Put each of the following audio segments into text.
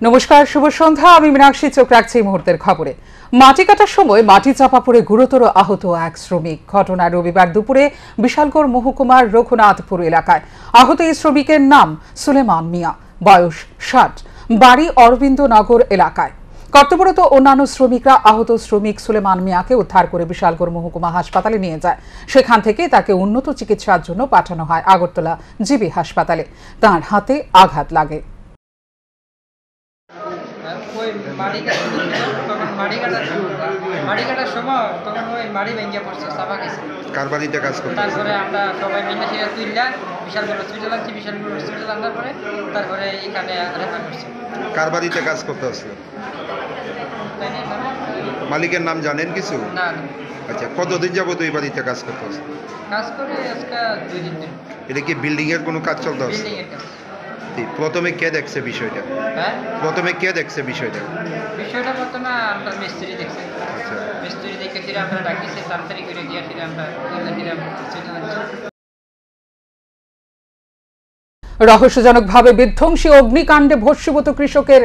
নমস্কার, শুভ সন্ধ্যা। আমি মীনাক্ষী, চোখ রাখছি এই মুহূর্তের খবরে। মাটি কাটার সময় মাটি চাপা পড়ে গুরুতর আহত এক শ্রমিক। ঘটনা রবিবার দুপুরে বিশালগড় মহকুমার রঘুনাথপুর এলাকায়। আহত এই শ্রমিকের নাম সুলেমান মিয়া, বয়স ৬০, বাড়ি অরবিন্দনগর এলাকায়। কর্তব্যরত অন্যান্য শ্রমিকরা আহত শ্রমিক সুলেমান মিয়াকে উদ্ধার করে বিশালগড় মহকুমা হাসপাতালে নিয়ে যায়। সেখান থেকে তাকে উন্নত চিকিৎসার জন্য পাঠানো হয় আগরতলা জিবি হাসপাতালে। তাঁর হাতে আঘাত লাগে। মাটি কাটার সময় তখন ওই মাটি ভেঙে পড়ছে, চাপা গেছে। কার বাড়িতে কাজ করতে? তারপরে আমরা সবাই মিলে সেটা তুললা বিশালগড় হসপিটাল আনছি। বিশালগড় হসপিটাল আনার পরে তারপরে এখানে রেফার করছি। কার বাড়িতে কাজ করতে আসলে? মালিকের নাম জানেন কিছু? না। আচ্ছা, কতদিন যাবত এই বাড়িতে কাজ করতে আসলে? কাজ করে আজকে 2 দিন। এটা কি বিল্ডিং এর কোনো কাজ চলতে আসলে? বিল্ডিং এর কাজ। প্রথমে কে দেখছে বিষয়টা? হ্যাঁ, প্রথমে কে দেখছে বিষয়টা? প্রথমে আমরা মিস্ত্রি দেখছি। আচ্ছা, মিস্ত্রি দেখে সেটা আমরা ডাকিছি, তাড়াতাড়ি করে গিয়ে সেটা আমরা রহস্যজনকভাবে বিধ্বংসী অগ্নিকাণ্ডে ভস্মীভূত কৃষকের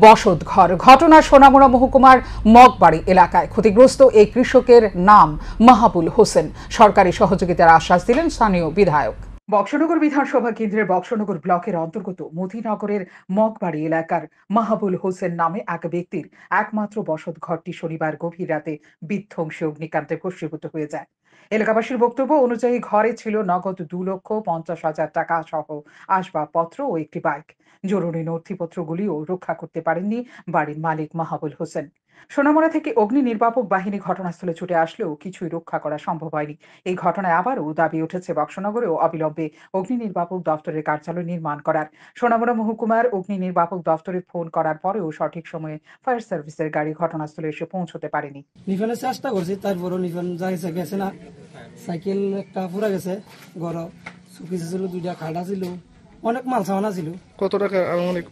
বসত ঘর। ঘটনা সোনামুড়া মহকুমার মগবাড়ি এলাকায়। ক্ষতিগ্রস্ত এই কৃষকের নাম মাহাবুল হোসেন। সরকারি সহযোগিতার আশ্বাস দিলেন স্থানীয় বিধায়ক। বক্সনগর বিধানসভা কেন্দ্রের বক্সনগর ব্লকের অন্তর্গত মতিনগরের মগবাড়ি এলাকার মাহাবুল হোসেন নামে এক ব্যক্তির একমাত্র বসত ঘরটি শনিবার গভীর রাতে বিধ্বংসী অগ্নিকাণ্ডে ভস্মীভূত হয়ে যায়। এলাকাবাসীর বক্তব্য অনুযায়ী ঘরে ছিল নগদ 2,50,000 টাকা সহ আসবাবপত্র ও একটি বাইক। জরুরি নথিপত্রগুলিও রক্ষা করতে পারেননি বাড়ির মালিক মাহাবুল হোসেন। সোনামুড়া থেকে অগ্নি নির্বাপক বাহিনী ঘটনাস্থলে ছুটে আসলেও কিছুই রক্ষা করা সম্ভব হয়নি। এই ঘটনায় আবারও দাবি উঠেছে বক্সনগরেও অবিলম্বে অগ্নি নির্বাপক দপ্তরের কার্যালয় নির্মাণ করার। সোনামুড়া মহকুমার অগ্নি নির্বাপক দপ্তরে ফোন করার পরেও সঠিক সময়ে ফায়ার সার্ভিসের গাড়ি ঘটনাস্থলে এসে পৌঁছতে পারেনি। নিফানের চেষ্টা করছি, তারপরও নিফান যাইছে গেছে না। সাইকেল একটা পুরা গেছে, ঘর সুকিস ছিল, 2টা খাটা ছিল, অনেক মাল সামানা ছিল। কত টাকা? অনেক।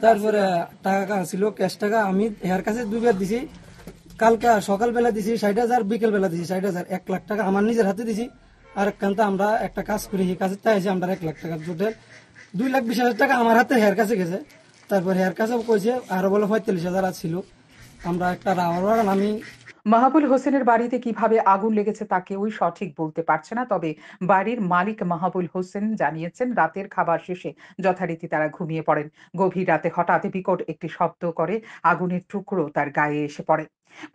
তারপরে টাকা ছিল, ক্যাশ টাকা আমি এর কাছে 2বার দিছি। কালকে সকালবেলা দিছি 60,000, বিকেল বেলা দিছি 60,000। 1 লাখ টাকা আমার নিজের হাতে দিছি। আর একখানটা আমরা একটা কাজ করি, এই কাজে তাই আমরা 1 লাখ টাকা, টোটাল 2,20,000 টাকা আমার হাতে হেয়ার কাছে গেছে। তারপর হেয়ার কাছে কইছে আরো বলে 45,000 ছিল। আমরা একটা রাওয়ার আমি মাহাবুল হোসেনের বাড়িতে কিভাবে আগুন লেগেছে তা কেউই সঠিক বলতে পারছে না। তবে বাড়ির মালিক মাহাবুল হোসেন জানিয়েছেন, রাতের খাবার শেষে যথারীতি তারা ঘুমিয়ে পড়েন। গভীর রাতে হঠাৎ বিকট একটি শব্দ করে আগুনের টুকরো তার গায়ে এসে পড়ে।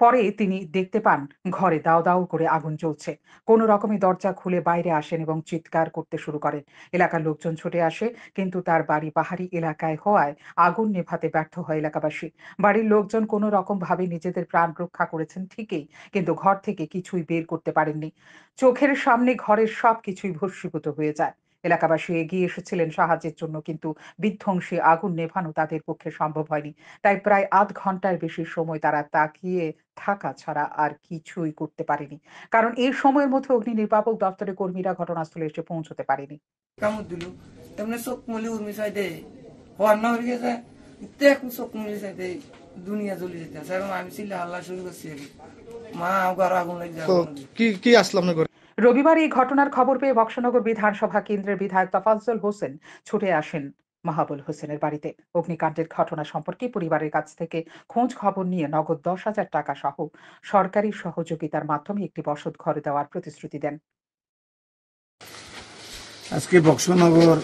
পরে তিনি দেখতে পান ঘরে দাও দাও করে আগুন জ্বলছে। কোনো রকমে দরজা খুলে বাইরে আসেন এবং চিৎকার করতে শুরু করেন। এলাকার লোকজন ছুটে আসে, কিন্তু তার বাড়ি পাহাড়ি এলাকায় হওয়ায় আগুন নেভাতে ব্যর্থ হয় এলাকাবাসী। বাড়ির লোকজন কোনো রকম ভাবে নিজেদের প্রাণ রক্ষা করেছেন ঠিকই, কিন্তু ঘর থেকে কিছুই বের করতে পারেননি। চোখের সামনে ঘরের সবকিছুই ভস্মীভূত হয়ে যায়। এলাকাবাসী এগিয়ে এসেছিলেন সাহায্যের জন্য, কিন্তু বিধ্বংসী আগুন নেভানো তাদের পক্ষে সম্ভব হয়নি। তাই প্রায় আধ ঘন্টার বেশি সময় তারা তাকিয়ে থাকা ছাড়া আর কিছুই করতে পারেনি। কারণ এই সময়ের মধ্যে অগ্নি নির্বাপক দপ্তরের কর্মীরা ঘটনাস্থলে এসে পৌঁছতে পারেনি। কামড় দিল, তেমনি চোখ মলি উর্মি চাইতে হওয়ার না হয়ে গেছে। এখন চোখ মলি চাইতে দুনিয়া জ্বলে যেতে আছে। এখন আমি চিল্লা হাল্লা শুরু করছি, মা ঘর আগুন লেগে কি আসলাম না করে। রবিবার এই ঘটনার খবর পেয়ে বক্সনগর বিধানসভা কেন্দ্রের বিধায়ক তফাজ্জল হোসেন ছুটে আসেন মাহাবুল হোসেনের বাড়িতে। অগ্নিকাণ্ডের ঘটনা সম্পর্কে পরিবারের কাছ থেকে খোঁজ খবর নিয়ে নগদ 10,000 টাকা সহ সরকারি সহযোগিতার মাধ্যমে একটি বসত ঘর দেওয়ার প্রতিশ্রুতি দেন। আজকে বক্সনগর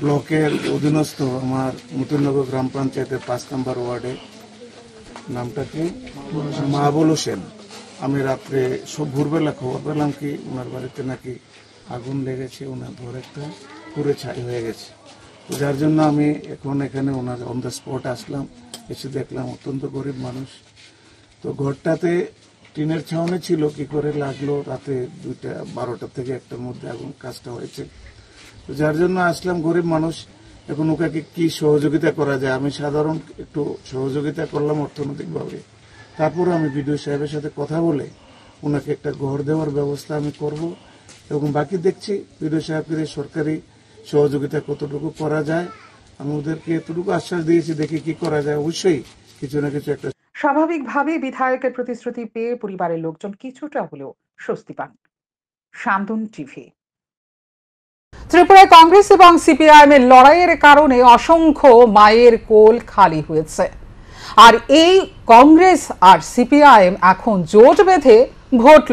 ব্লকের অধীনস্থ আমার মতিনগর গ্রাম পঞ্চায়েতের 5 নম্বর ওয়ার্ডে, নামটা কি মাহাবুল হোসেন, আমি রাত্রে সব ভোরবেলা খবর পেলাম কি ওনার বাড়িতে নাকি আগুন লেগেছে, ওনার ঘর একটা পুরে ছাই হয়ে গেছে। যার জন্য আমি এখন এখানে ওনার অন দ্য স্পট আসলাম। এসে দেখলাম অত্যন্ত গরিব মানুষ। তো ঘরটাতে টিনের ছাউনি ছিল, কি করে লাগলো রাতে 12টা থেকে 1টার মধ্যে আগুন কাজটা হয়েছে। তো যার জন্য আসলাম, গরিব মানুষ, এখন ওকে কি সহযোগিতা করা যায়। আমি সাধারণ একটু সহযোগিতা করলাম অর্থনৈতিকভাবে। তারপরে আমি বিডিও সাহেবের সাথে কথা বলে ওনাকে একটা ঘর দেওয়ার ব্যবস্থা আমি করব, এবং বাকি দেখছি বিডিও সাহেবকে সরকারি সহযোগিতা কতটুকু করা যায়। আমি ওদেরকে এতটুকু আশ্বাস দিয়েছি, দেখি কি করা যায়। অবশ্যই কিছু না কিছু একটা। স্বাভাবিকভাবে বিধায়কের প্রতিশ্রুতি পেয়ে পরিবারের লোকজন কিছুটা হলেও স্বস্তি পান। শান্তন টিভি। ত্রিপুরায় কংগ্রেস এবং সিপিআইএম এর লড়াইয়ের কারণে অসংখ্য মায়ের কোল খালি হয়েছে। আর এই কংগ্রেস আর সিপিআইএম এখন জোট বেঁধে ভোট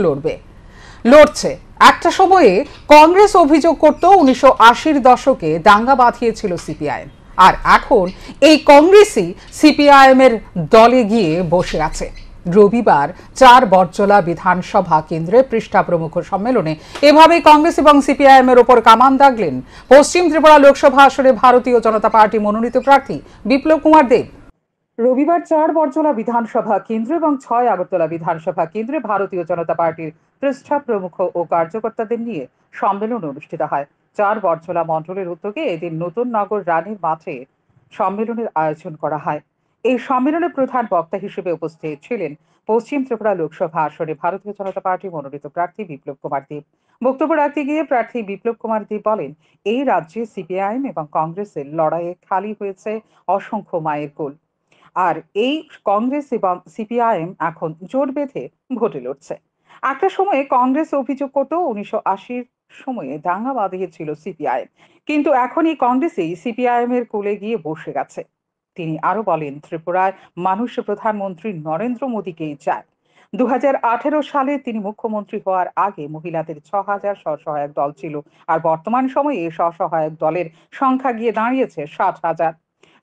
লড়ছে। একটা সময়ে কংগ্রেস অভিযোগ করত 1980-র দশকে দাঙ্গা বাঁধিয়েছিল সিপিআইএম, আর এখন এই কংগ্রেসই সিপিআইএম এর দলে গিয়ে বসে আছে। রবিবার 4 বটজলা বিধানসভা কেন্দ্রে পৃষ্ঠা প্রমুখ সম্মেলনে এভাবেই কংগ্রেস এবং সিপিআইএম এর ওপর কামান দাগলেন পশ্চিম ত্রিপুরা লোকসভা আসনে ভারতীয় জনতা পার্টি মনোনীত প্রার্থী বিপ্লব কুমার দেব। রবিবার 4 বটজলা বিধানসভা কেন্দ্র এবং 6 আগরতলা বিধানসভা কেন্দ্রে ভারতীয় জনতা পার্টির পৃষ্ঠা প্রমুখ ও কার্যকর্তাদের নিয়ে সম্মেলন অনুষ্ঠিত হয়। 4 বটজলা মণ্ডলের উদ্যোগে এদিন নতুন নগর রানীর মাঠে সম্মেলনের আয়োজন করা হয়। এই সম্মেলনে প্রধান বক্তা হিসেবে উপস্থিত ছিলেন পশ্চিম ত্রিপুরা লোকসভা আসনে ভারতীয় জনতা পার্টি মনোনীত প্রার্থী বিপ্লব কুমার দেব। বক্তব্য রাখতে গিয়ে প্রার্থী বিপ্লব কুমার দেব বলেন, এই রাজ্যে সিপিআইএম এবং কংগ্রেসের লড়াইয়ে খালি হয়েছে অসংখ্য মায়ের কোল। আর এই কংগ্রেস এবং সিপিআইএম এখন জোট বেঁধে ভোটে লড়ছে। একটা সময়ে কংগ্রেস অভিযোগ করত 1980-র সময়ে দাঙ্গা বাঁধিয়েছিল সিপিআইএম, কিন্তু এখন এই কংগ্রেসই সিপিআইএম এর কোলে গিয়ে বসে গেছে। তিনি আরো বলেন, ত্রিপুরায় মানুষ প্রধানমন্ত্রী নরেন্দ্র মোদীকেই চায়। 2018 সালে তিনি মুখ্যমন্ত্রী হওয়ার আগে মহিলাদের 6000 স্বসহায়ক দল ছিল, আর বর্তমান সময়ে এই স্বসহায়ক দলের সংখ্যা গিয়ে দাঁড়িয়েছে 60,000।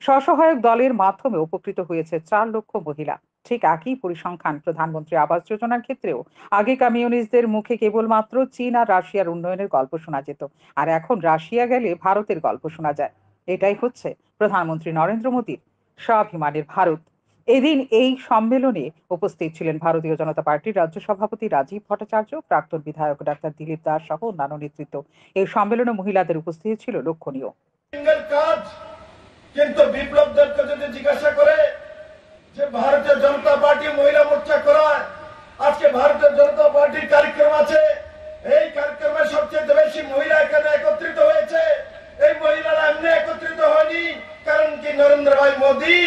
স্বসহায়ক দলের মাধ্যমে উপকৃত হয়েছে 4 লক্ষ মহিলা। ঠিক একই পরিসংখ্যান প্রধানমন্ত্রী আবাস যোজনার ক্ষেত্রেও। আগে কমিউনিস্টদের মুখে কেবলমাত্র চীন আর রাশিয়ার উন্নয়নের গল্প শোনা যেত, আর এখন রাশিয়া গেলে ভারতের গল্প শোনা যায়। এটাই হচ্ছে প্রধানমন্ত্রী নরেন্দ্র মোদীর স্বাভিমানের ভারত। এদিন এই সম্মেলনে উপস্থিত ছিলেন ভারতীয় জনতা পার্টির রাজ্য সভাপতি রাজীব ভট্টাচার্য, প্রাক্তন বিধায়ক ডাক্তার দিলীপ দাস সহ অন্যান্য নেতৃত্ব। এই সম্মেলনে মহিলাদের উপস্থিতি ছিল লক্ষণীয়। কিন্তু বিপ্লবদেরকে যদি জিজ্ঞাসা করে যে ভারতীয় জনতা পার্টি মহিলা মোর্চা করায়, আজকে ভারতীয় জনতা পার্টির কার্যক্রম আছে, এই কার্যক্রমে সবচেয়ে বেশি মহিলা এখানে একত্রিত হয়েছে। এই মহিলারা এমনি একত্রিত হয়নি, কারণ কি নরেন্দ্র ভাই মোদী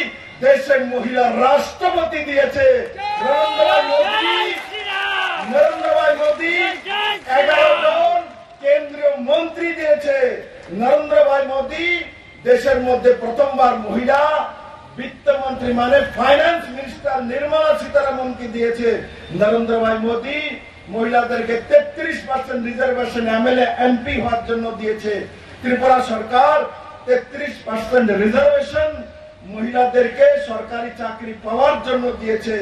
দেশের মহিলা রাষ্ট্রপতি দিয়েছে। নরেন্দ্র ভাই মোদী 11 জন কেন্দ্রীয় মন্ত্রী দিয়েছে। নরেন্দ্র ভাই মোদী দেশের মধ্যে প্রথমবার মহিলা বিত্তমন্ত্রী মানে ফাইন্যান্স মিনিস্টার নির্মলা সীতারামনকে দিয়েছে। নরেন্দ্র ভাই মোদী মহিলাদেরকে 33% রিজার্ভেশন এমএলএ এমপি হওয়ার জন্য দিয়েছে। ত্রিপুরা সরকার 33% রিজার্ভেশন মহিলাদেরকে সরকারি চাকরি পাওয়ার জন্য দিয়েছে।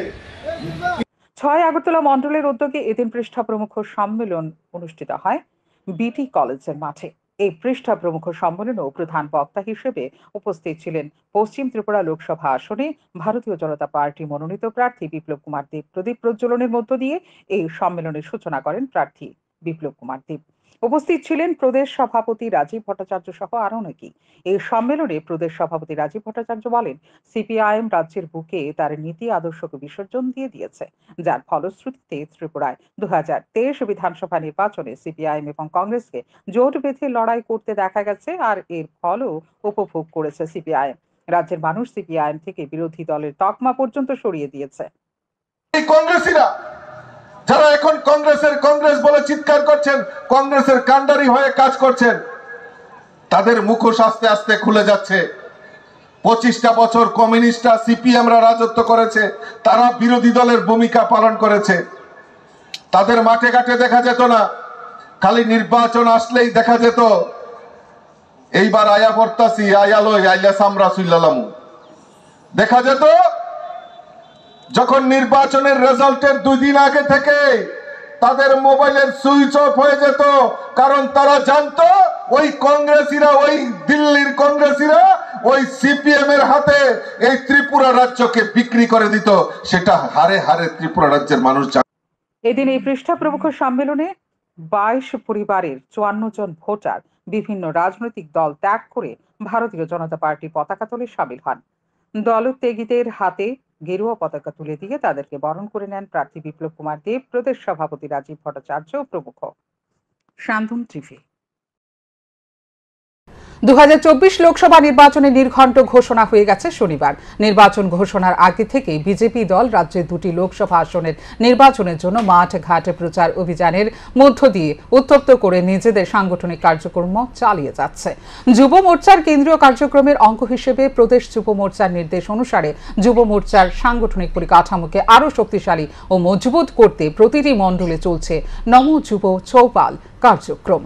6 আগরতলা মণ্ডলের উদ্যোগে এদিন পৃষ্ঠা প্রমুখ সম্মেলন অনুষ্ঠিত হয় বিটি কলেজের মাঠে। এই পৃষ্ঠা প্রমুখ সম্মেলনেও প্রধান বক্তা হিসেবে উপস্থিত ছিলেন পশ্চিম ত্রিপুরা লোকসভা আসনে ভারতীয় জনতা পার্টি মনোনীত প্রার্থী বিপ্লব কুমার দেব। প্রদীপ প্রজ্বলনের মধ্য দিয়ে এই সম্মেলনের সূচনা করেন প্রার্থী বিপ্লব কুমার দেব। উপস্থিত ছিলেন প্রদেশ সভাপতি রাজীব ভট্টাচার্য সহ আরো অনেকেই। এই সম্মেলনে প্রদেশ সভাপতি রাজীব ভট্টাচার্য বলেন, সিপিআইএম রাজ্যের বুকে তার নীতি আদর্শকে বিসর্জন দিয়ে দিয়েছে, যার ফলশ্রুতিতে ত্রিপুরায় 2023 বিধানসভা নির্বাচনে সিপিআইএম এবং কংগ্রেসকে জোট বেঁধে লড়াই করতে দেখা গেছে, আর এর ফলও উপভোগ করেছে সিপিআইএম। রাজ্যের মানুষ সিপিআইএম থেকে বিরোধী দলের তকমা পর্যন্ত সরিয়ে দিয়েছে। কংগ্রেসীরা যারা এখন কংগ্রেস বলে চিৎকার করছেন, কংগ্রেসের কাণ্ডারি হয়ে কাজ করছেন, তাদের মুখোশ আস্তে আস্তে খুলে যাচ্ছে। 25টা বছর কমিউনিস্টরা সিপিএমরা রাজত্ব করেছে, তারা বিরোধী দলের ভূমিকা পালন করেছে। তাদের মাঠে ঘাটে দেখা যেত না, খালি নির্বাচন আসলেই দেখা যেত এইবার আয়া পড়তাছি আয়ালই আইলা সামরা সুইল্লালামু। দেখা যেত যখন নির্বাচনের রেজাল্টের 2 দিন আগে থেকে তাদের মোবাইলের সুইচ অফ হয়ে যেত, কারণ তারা জানতো ওই কংগ্রেসীরা, ওই দিল্লির কংগ্রেসীরা ওই সিপিএম এর হাতে এই ত্রিপুরা রাজ্যকে বিক্রি করে দিত। সেটা হারে হারে ত্রিপুরা রাজ্যের মানুষ জানে। এদিন এই পৃষ্ঠা প্রমুখ সম্মেলনে 22 পরিবারের 54 জন ভোটার বিভিন্ন রাজনৈতিক দল ত্যাগ করে ভারতীয় জনতা পার্টি পতাকা তুলে সামিল হন। দলত্যাগীদের হাতে গেরুয়া পতাকা তুলে দিয়ে তাদেরকে বরণ করে নেন প্রার্থী বিপ্লব কুমার দেব, প্রদেশ সভাপতি রাজীব ভট্টাচার্য প্রমুখ। শান্তন ত্রিভি। 2024 লোকসভা নির্বাচনে নির্ঘণ্ট ঘোষণা হয়ে গেছে শনিবার। নির্বাচন ঘোষণার আগে থেকে বিজেপি দল রাজ্যে দুটি লোকসভা আসনের নির্বাচনের জন্য মাঠ ঘাটে প্রচার অভিযানের মধ্য দিয়ে উত্তপ্ত করে নিজেদের সাংগঠনিক কার্যক্রম চালিয়ে যাচ্ছে। যুব মোর্চার কেন্দ্রীয় কার্যক্রমের অঙ্গ হিসেবে প্রদেশ যুব মোর্চার নির্দেশ অনুসারে যুব মোর্চার সাংগঠনিক পরিকাঠামোকে আরও শক্তিশালী ও মজবুত করতে প্রতিটি মণ্ডলে চলছে নমো যুব চৌপাল কার্যক্রম।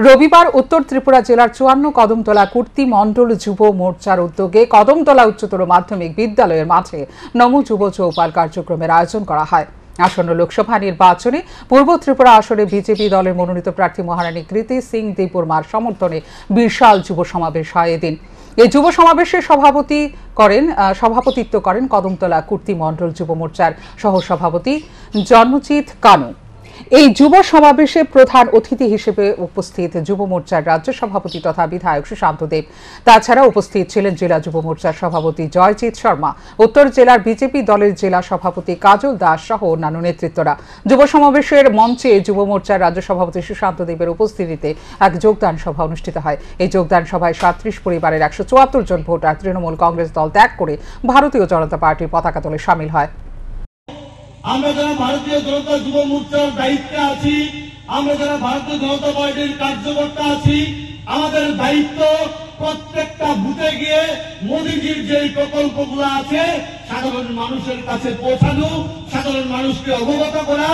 রবিবার উত্তর ত্রিপুরা জেলার 54 কদমতলা কুর্তি মণ্ডল যুব মোর্চার উদ্যোগে কদমতলা উচ্চতর মাধ্যমিক বিদ্যালয়ের মাঠে নমো যুব চৌপাল কার্যক্রমের আয়োজন করা হয়। আসন্ন লোকসভা নির্বাচনে পূর্ব ত্রিপুরা আসনে বিজেপি দলের মনোনীত প্রার্থী মহারানী কৃতি সিং দেববর্মার সমর্থনে বিশাল যুব সমাবেশ হয় এদিন। এই যুব সমাবেশে সভাপতিত্ব করেন কদমতলা কুর্তি মণ্ডল যুব মোর্চার সহসভাপতি জন্মজিৎ কানু। এই যুব সমাবেশে প্রধান অতিথি হিসেবে উপস্থিত যুব মোর্চার রাজ্য সভাপতি তথা বিধায়ক সুশান্ত দেব। তাছাড়া উপস্থিত ছিলেন জেলা যুব মোর্চার সভাপতি জয়জিৎ শর্মা, উত্তর জেলার বিজেপি দলের জেলা সভাপতি কাজল দাস সহ অন্যান্য নেতৃত্বরা। যুব সমাবেশের মঞ্চে যুব মোর্চার রাজ্য সভাপতি সুশান্ত দেবের উপস্থিতিতে এক যোগদান সভা অনুষ্ঠিত হয়। এই যোগদান সভায় 37 পরিবারের 174 জন ভোটার তৃণমূল কংগ্রেস দল ত্যাগ করে ভারতীয় জনতা পার্টির পতাকা তলে সামিল হয়। আমরা যারা ভারতীয় জনতা যুব মোর্চার দায়িত্বে আছি, আমরা যারা ভারতীয় জনতা পার্টির কার্যকর্তা আছি, আমাদের দায়িত্ব প্রত্যেকটা বুথে গিয়ে মোদীজির যে প্রকল্পগুলো আছে সাধারণ মানুষের কাছে পৌঁছানো, সাধারণ মানুষকে অবগত করা।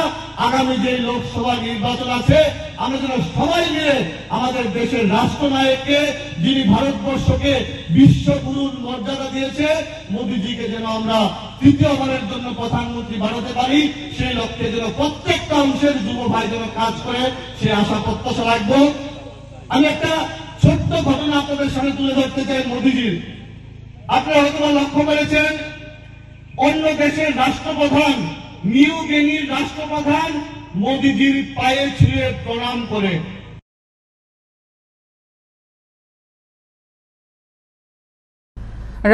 আগামী যে লোকসভা নির্বাচন আছে আমরা যেন সবাই মিলে আমাদের দেশের রাষ্ট্রনায়ককে, যিনি ভারতবর্ষকে বিশ্বগুরুর মর্যাদা দিয়েছে, মোদীজিকে যেন আমরা তৃতীয়বারের জন্য প্রধানমন্ত্রী বানাতে পারি, সেই লক্ষ্যে যেন প্রত্যেকটা অংশের যুব ভাই যেন কাজ করে, সে আশা প্রত্যাশা রাখবো। আমি একটা ছোট্ট ঘটনা আপনাদের সামনে তুলে ধরতে চাই মোদীজির। আপনারা হয়তো লক্ষ্য করেছেন, অন্য দেশের রাষ্ট্রপ্রধান, নিউ গিনির রাষ্ট্রপ্রধান মোদীজির পায়ে ছুঁয়ে প্রণাম করে।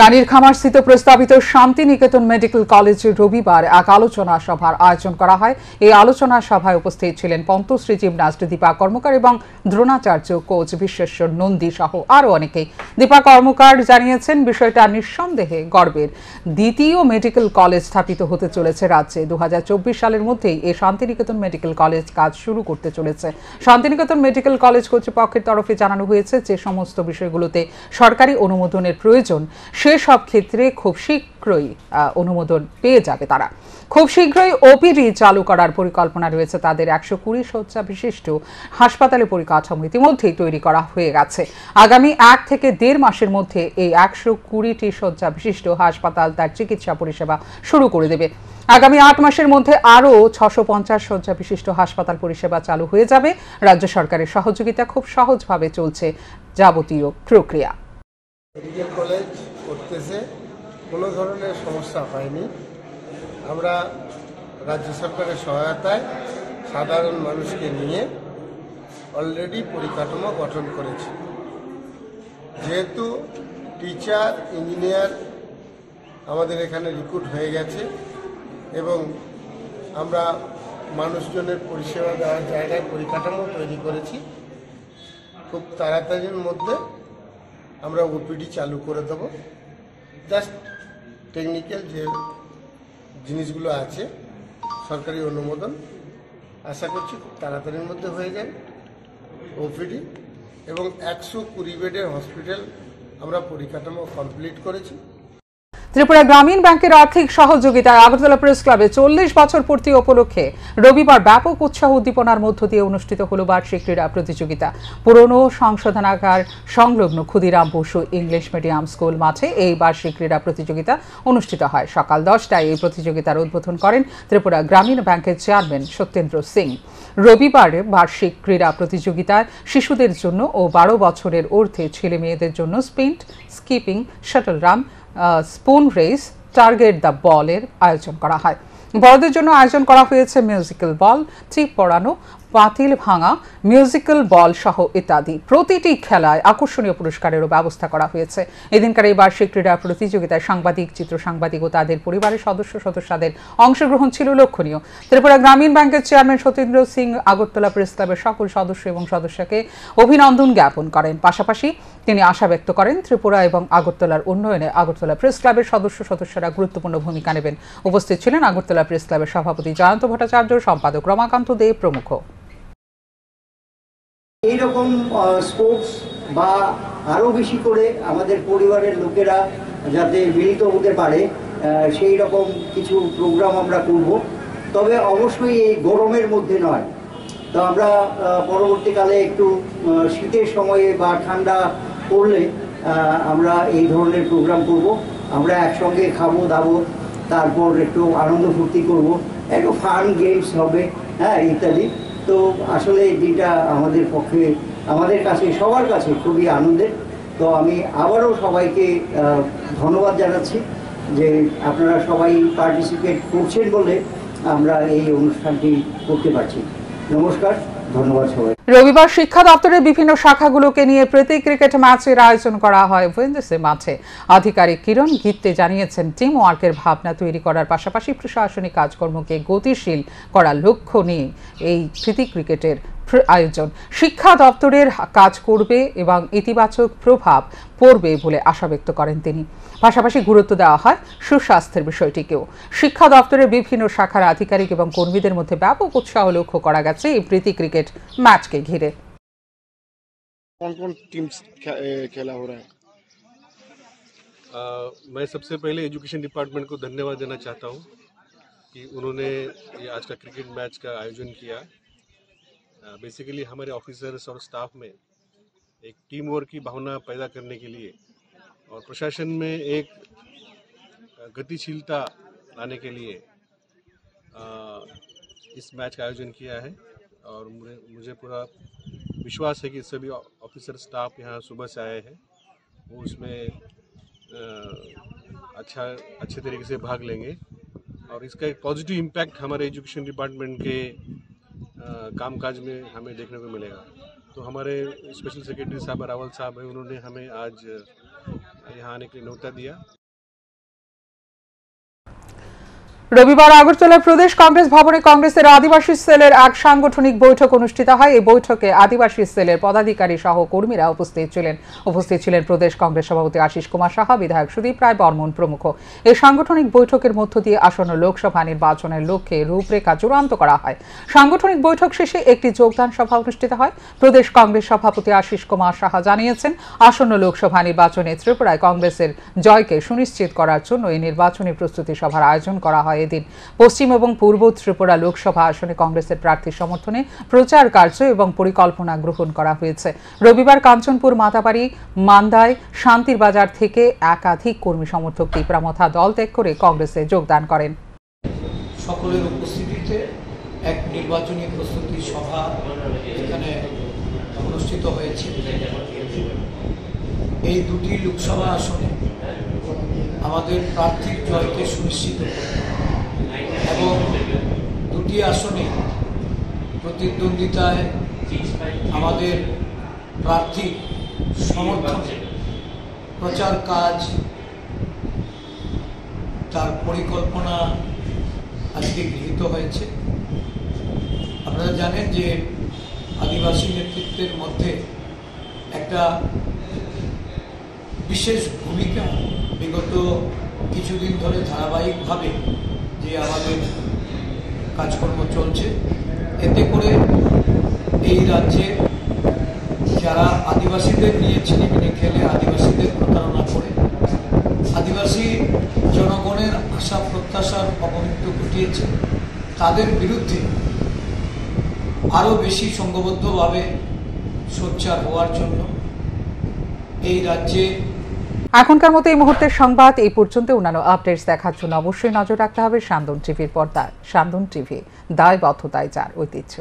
রানীর খামারস্থিত প্রস্তাবিত শান্তিনিকেতন মেডিকেল কলেজে রবিবার এক আলোচনা সভার আয়োজন করা হয়। এই আলোচনা সভায় উপস্থিত ছিলেন পন্তশ্রী জিমনাস্ট দীপা কর্মকার এবং দ্রোণাচার্য কোচ বিশ্বেশ্বর নন্দী সহ আরও অনেকেই। দীপা কর্মকার জানিয়েছেন, বিষয়টা নিঃসন্দেহে গর্বের। দ্বিতীয় মেডিকেল কলেজ স্থাপিত হতে চলেছে রাজ্যে। 2024 সালের মধ্যেই এই শান্তিনিকেতন মেডিকেল কলেজ কাজ শুরু করতে চলেছে। শান্তিনিকেতন মেডিকেল কলেজ কর্তৃপক্ষের তরফে জানানো হয়েছে যে সমস্ত বিষয়গুলোতে সরকারি অনুমোদনের প্রয়োজন সেসব ক্ষেত্রে খুব শীঘ্রই অনুমোদন পেয়ে যাবে তারা। খুব শীঘ্রই ওপিডি চালু করার পরিকল্পনা রয়েছে তাদের। 120 শয্যা বিশিষ্ট হাসপাতালের পরিকাঠামো ইতিমধ্যেই তৈরি করা হয়ে গেছে। আগামী 1 থেকে 1.5 মাসের মধ্যে এই 120টি শয্যা বিশিষ্ট হাসপাতাল তার চিকিৎসা পরিষেবা শুরু করে দেবে। আগামী 8 মাসের মধ্যে আরও 650 শয্যা বিশিষ্ট হাসপাতাল পরিষেবা চালু হয়ে যাবে। রাজ্য সরকারের সহযোগিতা খুব সহজভাবে চলছে যাবতীয় প্রক্রিয়া। মেডিকেল কলেজ করতেছে, কোনো ধরনের সমস্যা হয়নি। আমরা রাজ্য সরকারের সহায়তায় সাধারণ মানুষকে নিয়ে অলরেডি পরিকাঠামো গঠন করেছি। যেহেতু টিচার, ইঞ্জিনিয়ার আমাদের এখানে রিক্রুট হয়ে গেছে এবং আমরা মানুষজনের পরিষেবা দেওয়ার জায়গায় পরিকাঠামো তৈরি করেছি, খুব তাড়াতাড়ির মধ্যে আমরা ওপিডি চালু করে দেব। জাস্ট টেকনিক্যাল যে জিনিসগুলো আছে, সরকারি অনুমোদন আশা করছি খুব তাড়াতাড়ির মধ্যে হয়ে যাবে ওপিডি, এবং 120 বেডের হসপিটাল আমরা পরিকাঠামো কমপ্লিট করেছি। ত্রিপুরা গ্রামীণ ব্যাংকের আর্থিক সহযোগিতায় আগরতলা প্রেস ক্লাবে 40 বছর পূর্তি উপলক্ষে রবিবার ব্যাপক উৎসাহ উদ্দীপনার মধ্য দিয়ে অনুষ্ঠিত হল বার্ষিক ক্রীড়া প্রতিযোগিতা। পুরনো সংশোধনাগার সংলগ্ন Khudiram Bose English medium school মাঠে এই বার্ষিক ক্রীড়া প্রতিযোগিতা অনুষ্ঠিত হয়। সকাল 10টায় এই প্রতিযোগিতার উদ্বোধন করেন ত্রিপুরা গ্রামীণ ব্যাংকের চেয়ারম্যান সত্যেন্দ্র সিং। রবিবারে বার্ষিক ক্রীড়া প্রতিযোগিতায় শিশুদের জন্য ও 12 বছরের ঊর্ধ্বে ছেলে মেয়েদের জন্য sprint, skipping, shuttle run, spoon race, target the বলের আয়োজন করা হয়। বড়দের জন্য আয়োজন করা হয়েছে মিউজিক্যাল বল, টিপ পড়ানো, পাতিল ভাঙা, মিউজিক্যাল বল সহ ইত্যাদি। প্রতিটি খেলায় আকর্ষণীয় পুরস্কারেরও ব্যবস্থা করা হয়েছে। এদিনকার এই বার্ষিক ক্রীড়া প্রতিযোগিতায় সাংবাদিক, চিত্র সাংবাদিক ও তাদের পরিবারের সদস্যদের অংশগ্রহণ ছিল লক্ষণীয়। ত্রিপুরা গ্রামীণ ব্যাংকের চেয়ারম্যান সতীন্দ্র সিং আগরতলা প্রেস ক্লাবের সকল সদস্য এবং সদস্যকে অভিনন্দন জ্ঞাপন করেন। পাশাপাশি তিনি আশা ব্যক্ত করেন ত্রিপুরা এবং আগরতলার উন্নয়নে আগরতলা প্রেস ক্লাবের সদস্যরা গুরুত্বপূর্ণ ভূমিকা নেবেন। উপস্থিত ছিলেন আগরতলা প্রেস ক্লাবের সভাপতি জয়ন্ত ভট্টাচার্য, সম্পাদক রমাকান্ত দে প্রমুখ। এইরকম স্পোর্টস বা আরো বেশি করে আমাদের পরিবারের লোকেরা যাতে মিলিত হতে পারে সেই রকম কিছু প্রোগ্রাম আমরা করব। তবে অবশ্যই এই গরমের মধ্যে নয়। তো আমরা পরবর্তীকালে একটু শীতের সময়ে বা ঠান্ডা পড়লে আমরা এই ধরনের প্রোগ্রাম করব। আমরা একসঙ্গে খাবো দাবো, তারপর একটু আনন্দ ফুর্তি করব, একটু ফান গেমস হবে, হ্যাঁ, ইত্যাদি। তো আসলে এই দিনটা আমাদের পক্ষে, আমাদের কাছে, সবার কাছে খুবই আনন্দের। তো আমি আবারও সবাইকে ধন্যবাদ জানাচ্ছি যে আপনারা সবাই পার্টিসিপেট করছেন বলে আমরা এই অনুষ্ঠানটি করতে পারছি। নমস্কার, ধন্যবাদ সবাই। রবিবার শিক্ষা দপ্তরের বিভিন্ন শাখাগুলোকে নিয়ে প্রীতি ক্রিকেট ম্যাচের আয়োজন করা হয় ওয়েনদেসে মাঠে। আধিকারিক কিরণ গীতে জানিয়েছেন টিম ওয়ার্কের ভাবনা তৈরি করার পাশাপাশি প্রশাসনিক কাজকর্মকে গতিশীল করার লক্ষ্য নিয়ে এই প্রীতি ক্রিকেটের আয়োজন। শিক্ষা দপ্তরের কাজ করবে এবং ইতিবাচক প্রভাব পড়বে বলে আশা ব্যক্ত করেন তিনি। পাশাপাশি গুরুত্ব দেওয়া হয় সুস্বাস্থ্যের বিষয়টিকেও। শিক্ষা দপ্তরের বিভিন্ন শাখার আধিকারিক এবং কর্মীদের মধ্যে ব্যাপক উৎসাহ লক্ষ্য করা গেছে এই প্রীতি ক্রিকেট ম্যাচকে ঘিরে। कौन कौन टीम्स खेला हो रहा है? मैं सबसे पहले एजुकेशन डिपार्टमेंट को धन्यवाद देना चाहता हूँ कि उन्होंने ये आज का क्रिकेट मैच का आयोजन किया। बेसिकली हमारे ऑफिसर्स और स्टाफ में एक टीम वर्क की भावना पैदा करने के लिए और प्रशासन में एक गतिशीलता लाने के लिए इस मैच का आयोजन किया है। और मुझे पूरा विश्वास है कि सभी ऑफिसर स्टाफ यहाँ सुबह से आए हैं, वो उसमें अच्छे तरीके से भाग लेंगे और इसका एक पॉजिटिव इम्पैक्ट हमारे एजुकेशन डिपार्टमेंट के कामकाज में हमें देखने को मिलेगा। तो हमारे स्पेशल सेक्रेटरी साहब रावल साहब हैं, उन्होंने हमें आज यहाँ आने के लिए न्योता दिया। রবিবার আগরতলার প্রদেশ কংগ্রেস ভবনে কংগ্রেসের আদিবাসী সেলের এক সাংগঠনিক বৈঠক অনুষ্ঠিত হয়। এই বৈঠকে আদিবাসী সেলের পদাধিকারী সহ কর্মীরা উপস্থিত ছিলেন প্রদেশ কংগ্রেস সভাপতি আশিস কুমার সাহা, বিধায়ক সুদীপ রায় বর্মন প্রমুখ। এই সাংগঠনিক বৈঠকের মধ্য দিয়ে আসন্ন লোকসভা নির্বাচনের লক্ষ্যে রূপরেখা চূড়ান্ত করা হয়। সাংগঠনিক বৈঠক শেষে একটি যোগদান সভা অনুষ্ঠিত হয়। প্রদেশ কংগ্রেস সভাপতি আশিস কুমার সাহা জানিয়েছেন, আসন্ন লোকসভা নির্বাচনে ত্রিপুরায় কংগ্রেসের জয়কে সুনিশ্চিত করার জন্য এই নির্বাচনী প্রস্তুতি সভার আয়োজন করা হয়। এদিন পশ্চিম এবং পূর্ব ত্রিপুরা লোকসভা আসনে কংগ্রেসের প্রার্থী সমর্থনে প্রচার কার্য এবং পরিকল্পনা গ্রহণ করা হয়েছে। রবিবার কাঞ্চনপুর, মাতাবাড়ি, মান্দায়, শান্তির বাজার থেকে একাধিক কর্মী সমর্থক তীব্রামথা দল ত্যাগ করে কংগ্রেসে যোগদান করেন। সকলের উপস্থিতিতে এক নির্বাচনী প্রস্তুতি সভা এখানে অনুষ্ঠিত হয়েছে। এই দুটি লোকসভা আসনে আমাদের প্রার্থীর জয়কে সুনিশ্চিত করতে এবং দুটি আসনে প্রতিদ্বন্দ্বিতায় আমাদের প্রার্থী সমর্থনে প্রচার কাজ, তার পরিকল্পনা আজকে গৃহীত হয়েছে। আপনারা জানেন যে আদিবাসী নেতৃত্বের মধ্যে একটা বিশেষ ভূমিকা বিগত কিছুদিন ধরে ধারাবাহিকভাবে যে আমাদের কাজকর্ম চলছে, এতে করে এই রাজ্যে যারা আদিবাসীদের নিয়ে ছিনিমিনি খেলে, আদিবাসীদের প্রতারণা করে, আদিবাসী জনগণের আশা প্রত্যাশার অবমৃত্যু ঘটিয়েছে, তাদের বিরুদ্ধে আরও বেশি সংঘবদ্ধভাবে সোচ্চার হওয়ার জন্য এই রাজ্যে। এখনকার মতো এই মুহূর্তের সংবাদ এই পর্যন্ত। অন্যান্য আপডেটস দেখার জন্য অবশ্যই নজর রাখতে হবে সান্দন টিভির পর্দায়। সান্দন টিভি, দায়বদ্ধতায় যার ঐতিহ্য।